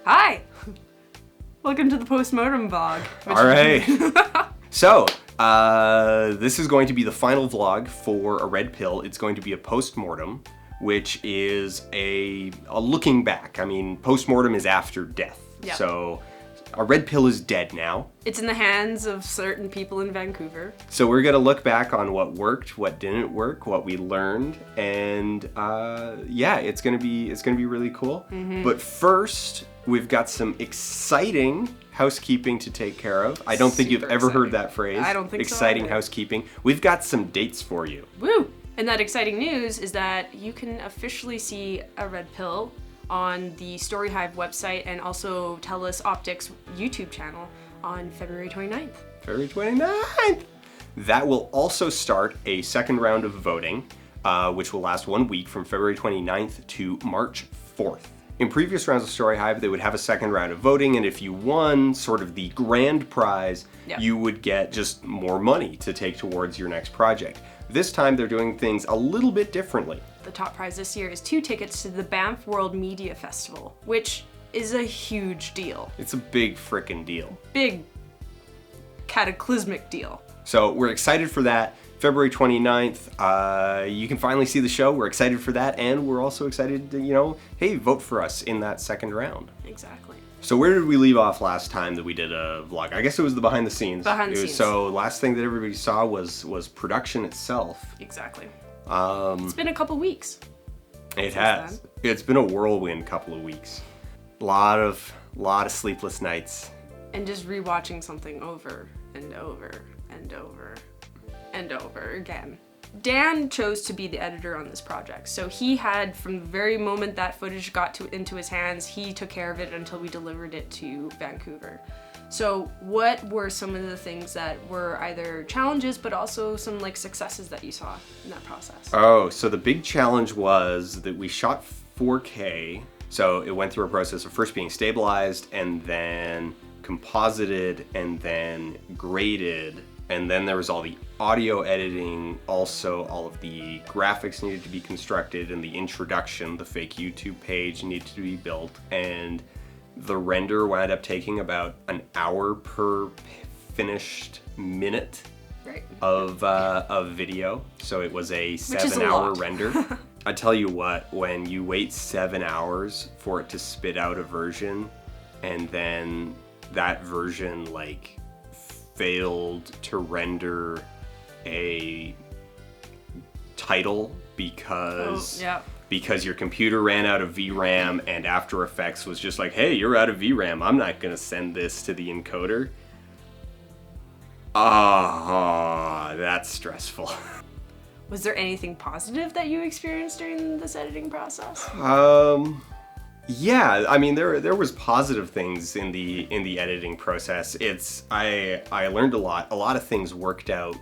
Hi! Welcome to the Post-Mortem vlog. Alright. So, this is going to be the final vlog for A Red Pill. It's going to be a post-mortem, which is a looking back. I mean, post-mortem is after death. Yep. So, A Red Pill is dead now. It's in the hands of certain people in Vancouver. So we're gonna look back on what worked, what didn't work, what we learned, and yeah, it's gonna be really cool. Mm-hmm. But first, we've got some exciting housekeeping to take care of. I don't think you've ever heard that phrase. I don't think exciting so. Housekeeping. We've got some dates for you. Woo! And that exciting news is that you can officially see A Red Pill on the Story Hive website and also Telus Optics YouTube channel on February 29th. February 29th! That will also start a second round of voting, which will last 1 week from February 29th to March 4th. In previous rounds of Story Hive, they would have a second round of voting, and if you won sort of the grand prize, Yep. you would get just more money to take towards your next project. This time, they're doing things a little bit differently. The top prize this year is 2 tickets to the Banff World Media Festival, which is a huge deal. It's a big frickin' deal. Big, cataclysmic deal. So we're excited for that. February 29th, you can finally see the show. We're excited for that, and we're also excited to, hey, vote for us in that second round. Exactly. So where did we leave off last time that we did a vlog? I guess it was the behind the scenes. Behind the scenes. So last thing that everybody saw was production itself. Exactly. It's been a couple weeks. It has. It's been a whirlwind couple of weeks. Lot of sleepless nights. And just rewatching something over and over and over and over again. Dan chose to be the editor on this project, so he had, from the very moment that footage got into his hands, he took care of it until we delivered it to Vancouver. So what were some of the things that were either challenges but also some successes that you saw in that process? Oh, so the big challenge was that we shot 4K, so it went through a process of first being stabilized and then composited and then graded. And then there was all the audio editing, also all of the graphics needed to be constructed, and the introduction, the fake YouTube page needed to be built, and the render wound up taking about an hour per finished minute of video. So it was a 7-hour render. I tell you what, when you wait 7 hours for it to spit out a version, and then that version failed to render a title because your computer ran out of VRAM, and After Effects was just like, hey, you're out of VRAM, I'm not gonna send this to the encoder. That's stressful. Was there anything positive that you experienced during this editing process? Yeah, I mean there was positive things in the editing process. I learned a lot. A lot of things worked out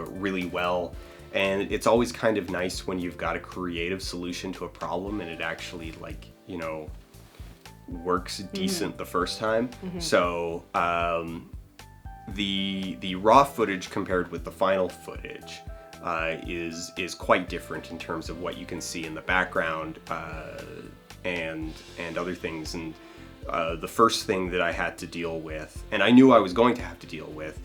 really well, and it's always kind of nice when you've got a creative solution to a problem and it actually works decent the first time. Mm-hmm. So the raw footage compared with the final footage is quite different in terms of what you can see in the background. And other things, and the first thing that I had to deal with, and I knew I was going to have to deal with,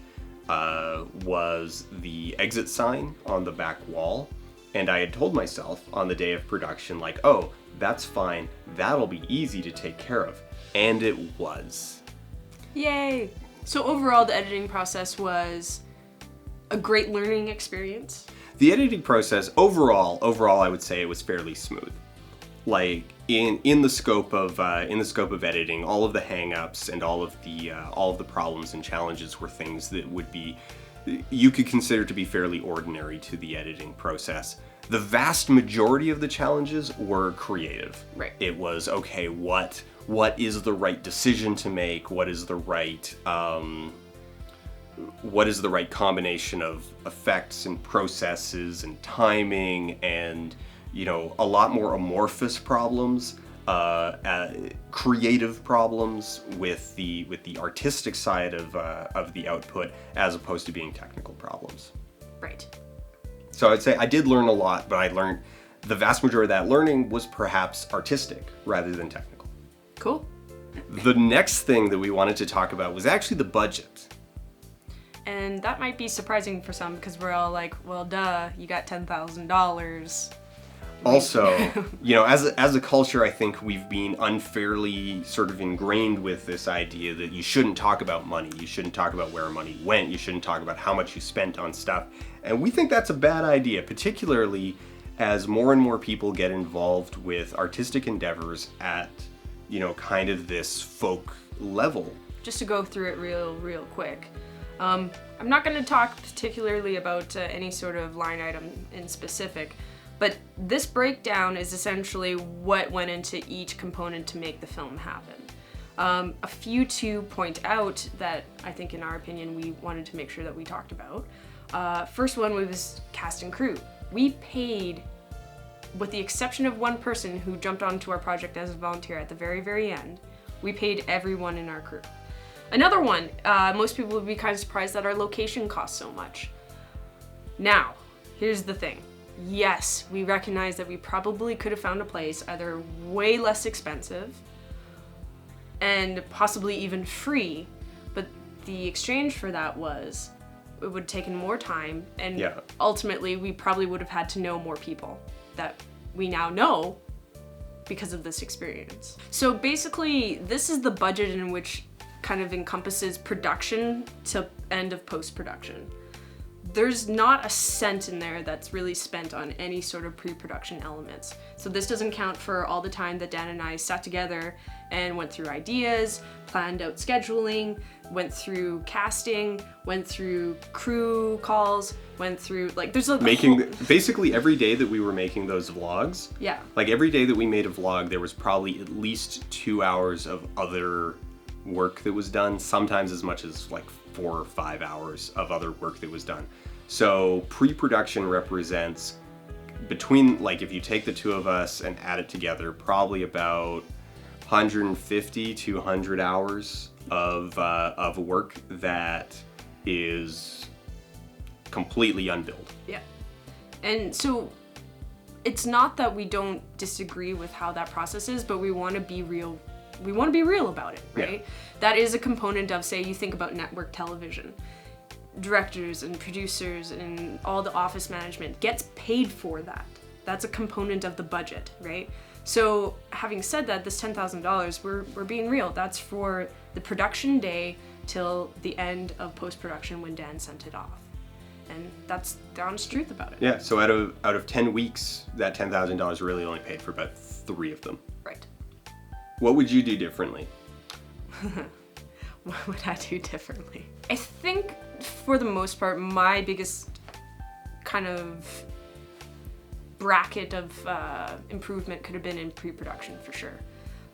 was the exit sign on the back wall. And I had told myself on the day of production, oh, that's fine, that'll be easy to take care of. And it was. Yay! So overall, the editing process was a great learning experience? The editing process, overall, I would say it was fairly smooth. In the scope of editing, all of the hang-ups and all of the problems and challenges were things that you could consider to be fairly ordinary to the editing process. The vast majority of the challenges were creative. Right. It was, okay, what is the right decision to make? What is the right combination of effects and processes and timing, and a lot more amorphous problems, creative problems with the artistic side of the output, as opposed to being technical problems. Right. So I'd say I did learn a lot, but I learned the vast majority of that learning was perhaps artistic rather than technical. Cool. The next thing that we wanted to talk about was actually the budget. And that might be surprising for some because we're all like, well, duh, you got $10,000. Also, as a culture, I think we've been unfairly sort of ingrained with this idea that you shouldn't talk about money. You shouldn't talk about where money went. You shouldn't talk about how much you spent on stuff. And we think that's a bad idea, particularly as more and more people get involved with artistic endeavors at, kind of this folk level. Just to go through it real quick. I'm not going to talk particularly about any sort of line item in specific, but this breakdown is essentially what went into each component to make the film happen. A few to point out that I think, in our opinion, we wanted to make sure that we talked about. First one was cast and crew. We paid, with the exception of one person who jumped onto our project as a volunteer at the very end, we paid everyone in our crew. Another one, most people would be kind of surprised that our location costs so much. Now, here's the thing. Yes, we recognize that we probably could have found a place either way less expensive and possibly even free, but the exchange for that was it would have taken more time, and ultimately we probably would have had to know more people that we now know because of this experience. So basically, this is the budget in which kind of encompasses production to end of post-production. There's not a cent in there that's really spent on any sort of pre-production elements. So this doesn't count for all the time that Dan and I sat together and went through ideas, planned out scheduling, went through casting, went through crew calls, went through, there's a basically every day that we were making those vlogs. Yeah. Every day that we made a vlog, there was probably at least 2 hours of other work that was done, sometimes as much as 4 or 5 hours of other work that was done. So pre-production represents between, if you take the two of us and add it together, probably about 150 to 200 hours of work that is completely unbilled. Yeah. And so it's not that we don't disagree with how that process is, but we want to be real. We want to be real about it, right? Yeah. That is a component of, say, you think about network television. Directors and producers and all the office management gets paid for that. That's a component of the budget, right? So having said that, this $10,000, we're being real. That's for the production day till the end of post-production when Dan sent it off. And that's the honest truth about it. Yeah, so out of 10 weeks, that $10,000 really only paid for about 3 of them. Right. What would you do differently? What would I do differently? I think, for the most part, my biggest kind of bracket of improvement could have been in pre-production, for sure.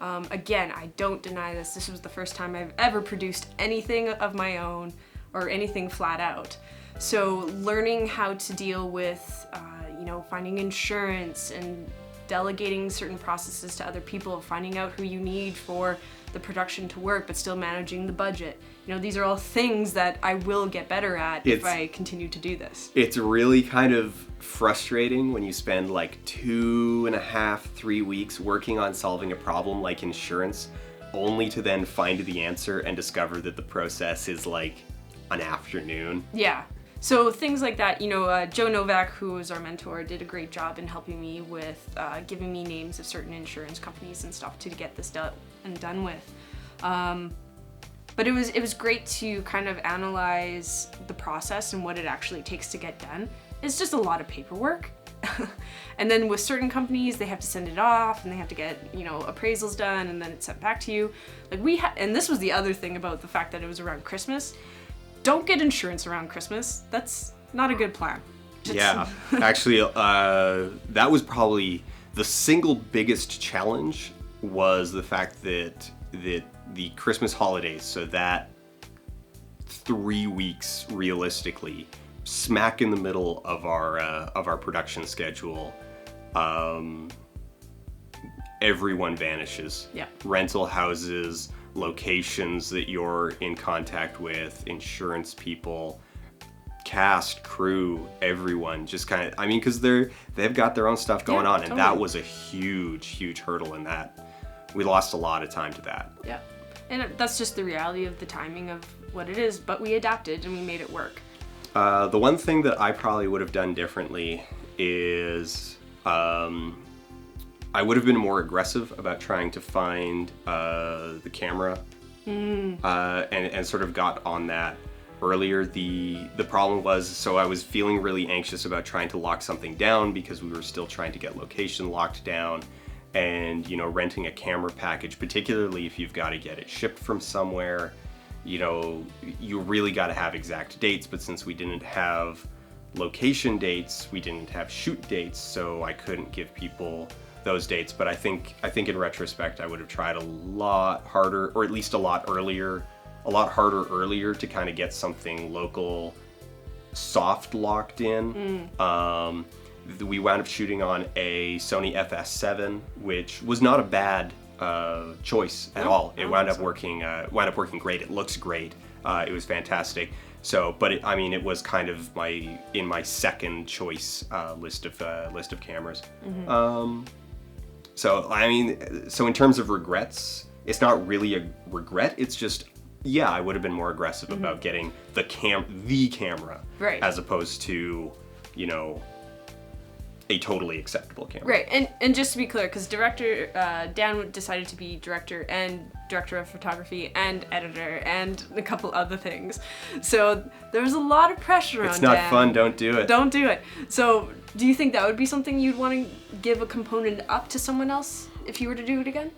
Again, I don't deny this. This was the first time I've ever produced anything of my own or anything flat out. So learning how to deal with, finding insurance and delegating certain processes to other people, finding out who you need for the production to work, but still managing the budget. These are all things that I will get better at if I continue to do this. It's really kind of frustrating when you spend 2.5, 3 weeks working on solving a problem like insurance, only to then find the answer and discover that the process is an afternoon. Yeah. So things like that, Joe Novak, who was our mentor, did a great job in helping me with giving me names of certain insurance companies and stuff to get this done with. But it was great to kind of analyze the process and what it actually takes to get done. It's just a lot of paperwork. And then with certain companies, they have to send it off and they have to get, appraisals done and then it's sent back to you. And this was the other thing about the fact that it was around Christmas. Don't get insurance around Christmas. That's not a good plan. Yeah, actually, that was probably the single biggest challenge, was the fact that the Christmas holidays, so that 3 weeks realistically, smack in the middle of our production schedule, everyone vanishes. Yeah. Rental houses, locations that you're in contact with, insurance people, cast, crew, everyone just kind of, because they've got their own stuff going on, and totally. that was a huge hurdle in that. We lost a lot of time to that. Yeah. And that's just the reality of the timing of what it is, but we adapted and we made it work. The one thing that I probably would have done differently is I would have been more aggressive about trying to find the camera and sort of got on that earlier. The problem was, so I was feeling really anxious about trying to lock something down because we were still trying to get location locked down, and renting a camera package, particularly if you've got to get it shipped from somewhere, you really got to have exact dates. But since we didn't have location dates, we didn't have shoot dates, so I couldn't give people those dates. But I think in retrospect, I would have tried a lot harder, or at least a lot harder earlier to kind of get something local soft locked in. We wound up shooting on a Sony FS7, which was not a bad choice at all. It wound up working great. It looks great. It was fantastic. So, but it was kind of in my second choice list of cameras. So in terms of regrets, it's not really a regret. It's just, yeah, I would have been more aggressive about getting the camera, right, as opposed to, a totally acceptable camera. Right, and just to be clear, because director Dan decided to be director of photography and editor and a couple other things, so there was a lot of pressure on Dan. It's not fun. Don't do it. Don't do it. So, do you think that would be something you'd want to give a component up to someone else if you were to do it again?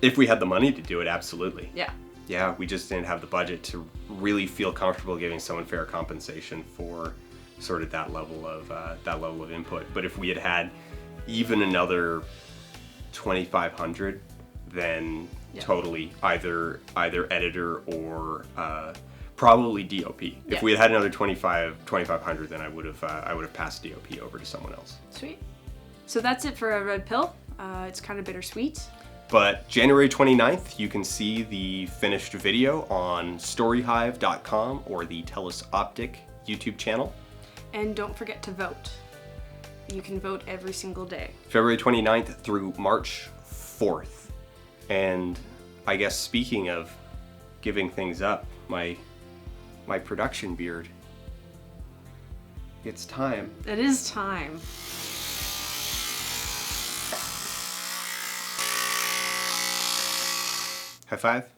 If we had the money to do it, absolutely. Yeah. Yeah, we just didn't have the budget to really feel comfortable giving someone fair compensation for sort of that level of input. But if we had even another 2,500, then totally either editor or probably DOP. If we had another 2,500, then I would have passed DOP over to someone else. Sweet. So that's it for a red pill. It's kind of bittersweet. But January 29th, you can see the finished video on storyhive.com or the Telus Optic YouTube channel. And don't forget to vote. You can vote every single day. February 29th through March 4th. And I guess speaking of giving things up, my production beard, it's time. It is time. High five.